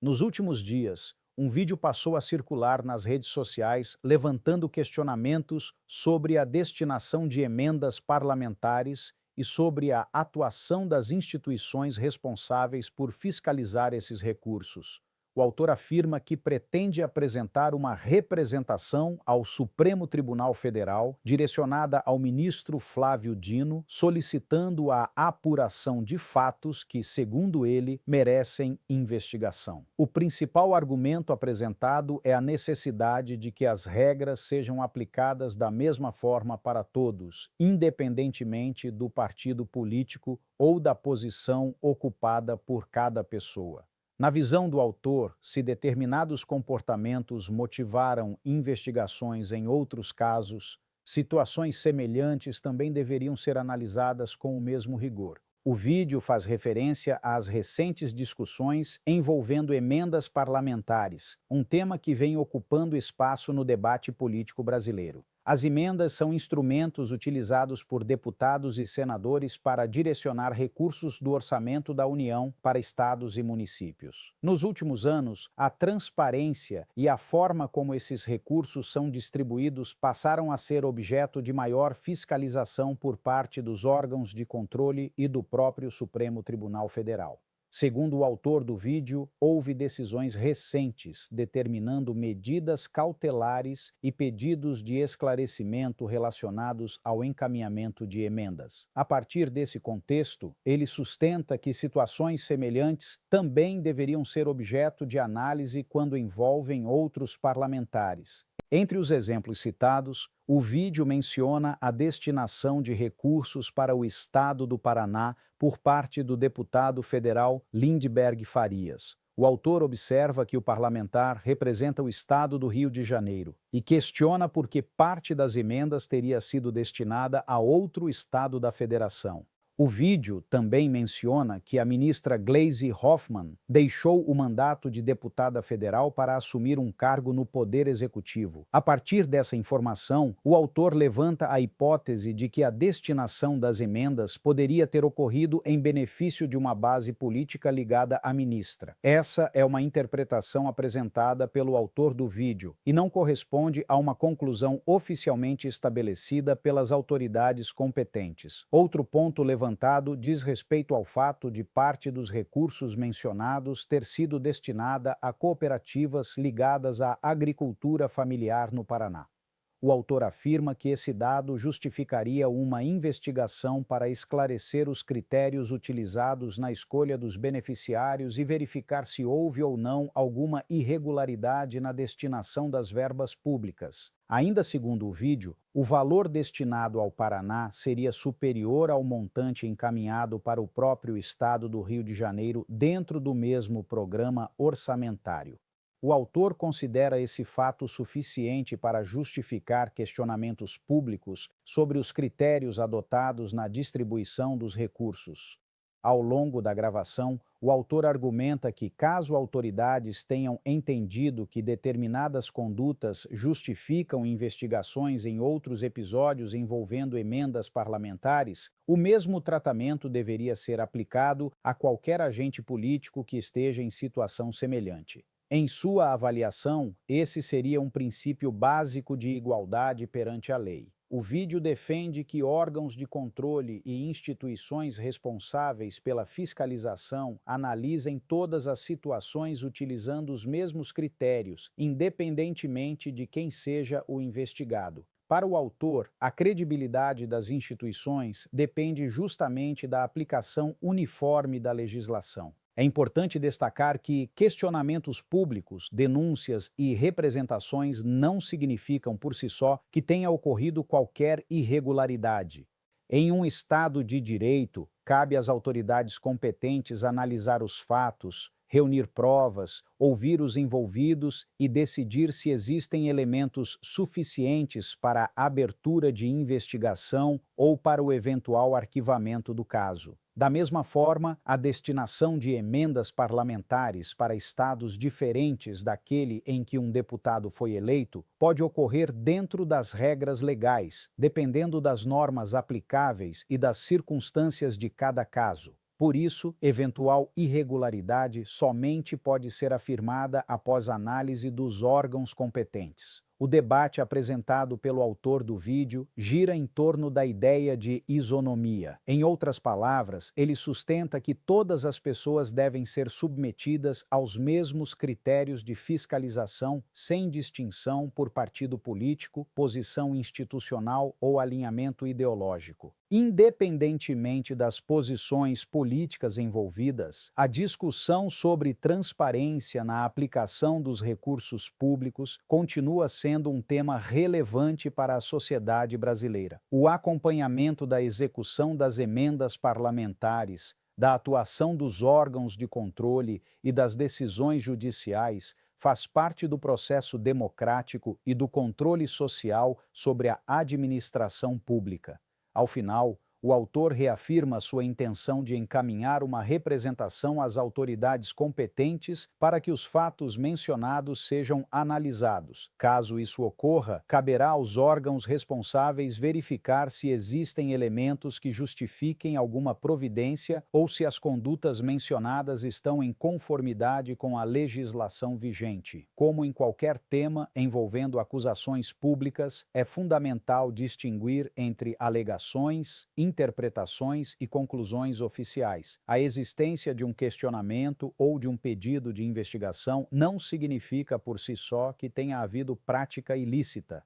Nos últimos dias, um vídeo passou a circular nas redes sociais levantando questionamentos sobre a destinação de emendas parlamentares e sobre a atuação das instituições responsáveis por fiscalizar esses recursos. O autor afirma que pretende apresentar uma representação ao Supremo Tribunal Federal, direcionada ao ministro Flávio Dino, solicitando a apuração de fatos que, segundo ele, merecem investigação. O principal argumento apresentado é a necessidade de que as regras sejam aplicadas da mesma forma para todos, independentemente do partido político ou da posição ocupada por cada pessoa. Na visão do autor, se determinados comportamentos motivaram investigações em outros casos, situações semelhantes também deveriam ser analisadas com o mesmo rigor. O vídeo faz referência às recentes discussões envolvendo emendas parlamentares, um tema que vem ocupando espaço no debate político brasileiro. As emendas são instrumentos utilizados por deputados e senadores para direcionar recursos do orçamento da União para estados e municípios. Nos últimos anos, a transparência e a forma como esses recursos são distribuídos passaram a ser objeto de maior fiscalização por parte dos órgãos de controle e do próprio Supremo Tribunal Federal. Segundo o autor do vídeo, houve decisões recentes determinando medidas cautelares e pedidos de esclarecimento relacionados ao encaminhamento de emendas. A partir desse contexto, ele sustenta que situações semelhantes também deveriam ser objeto de análise quando envolvem outros parlamentares. Entre os exemplos citados, o vídeo menciona a destinação de recursos para o Estado do Paraná por parte do deputado federal Lindbergh Farias. O autor observa que o parlamentar representa o Estado do Rio de Janeiro e questiona por que parte das emendas teria sido destinada a outro estado da federação. O vídeo também menciona que a ministra Gleisi Hoffmann deixou o mandato de deputada federal para assumir um cargo no Poder Executivo. A partir dessa informação, o autor levanta a hipótese de que a destinação das emendas poderia ter ocorrido em benefício de uma base política ligada à ministra. Essa é uma interpretação apresentada pelo autor do vídeo e não corresponde a uma conclusão oficialmente estabelecida pelas autoridades competentes. Outro ponto levantado diz respeito ao fato de parte dos recursos mencionados ter sido destinada a cooperativas ligadas à agricultura familiar no Paraná. O autor afirma que esse dado justificaria uma investigação para esclarecer os critérios utilizados na escolha dos beneficiários e verificar se houve ou não alguma irregularidade na destinação das verbas públicas. Ainda segundo o vídeo, o valor destinado ao Paraná seria superior ao montante encaminhado para o próprio estado do Rio de Janeiro dentro do mesmo programa orçamentário. O autor considera esse fato suficiente para justificar questionamentos públicos sobre os critérios adotados na distribuição dos recursos. Ao longo da gravação, o autor argumenta que, caso autoridades tenham entendido que determinadas condutas justificam investigações em outros episódios envolvendo emendas parlamentares, o mesmo tratamento deveria ser aplicado a qualquer agente político que esteja em situação semelhante. Em sua avaliação, esse seria um princípio básico de igualdade perante a lei. O vídeo defende que órgãos de controle e instituições responsáveis pela fiscalização analisem todas as situações utilizando os mesmos critérios, independentemente de quem seja o investigado. Para o autor, a credibilidade das instituições depende justamente da aplicação uniforme da legislação. É importante destacar que questionamentos públicos, denúncias e representações não significam por si só que tenha ocorrido qualquer irregularidade. Em um Estado de direito, cabe às autoridades competentes analisar os fatos, reunir provas, ouvir os envolvidos e decidir se existem elementos suficientes para a abertura de investigação ou para o eventual arquivamento do caso. Da mesma forma, a destinação de emendas parlamentares para estados diferentes daquele em que um deputado foi eleito pode ocorrer dentro das regras legais, dependendo das normas aplicáveis e das circunstâncias de cada caso. Por isso, eventual irregularidade somente pode ser afirmada após análise dos órgãos competentes. O debate apresentado pelo autor do vídeo gira em torno da ideia de isonomia. Em outras palavras, ele sustenta que todas as pessoas devem ser submetidas aos mesmos critérios de fiscalização, sem distinção por partido político, posição institucional ou alinhamento ideológico. Independentemente das posições políticas envolvidas, a discussão sobre transparência na aplicação dos recursos públicos continua sendo um tema relevante para a sociedade brasileira. O acompanhamento da execução das emendas parlamentares, da atuação dos órgãos de controle e das decisões judiciais faz parte do processo democrático e do controle social sobre a administração pública. Ao final, o autor reafirma sua intenção de encaminhar uma representação às autoridades competentes para que os fatos mencionados sejam analisados. Caso isso ocorra, caberá aos órgãos responsáveis verificar se existem elementos que justifiquem alguma providência ou se as condutas mencionadas estão em conformidade com a legislação vigente. Como em qualquer tema envolvendo acusações públicas, é fundamental distinguir entre alegações, interpretações e conclusões oficiais. A existência de um questionamento ou de um pedido de investigação não significa por si só que tenha havido prática ilícita.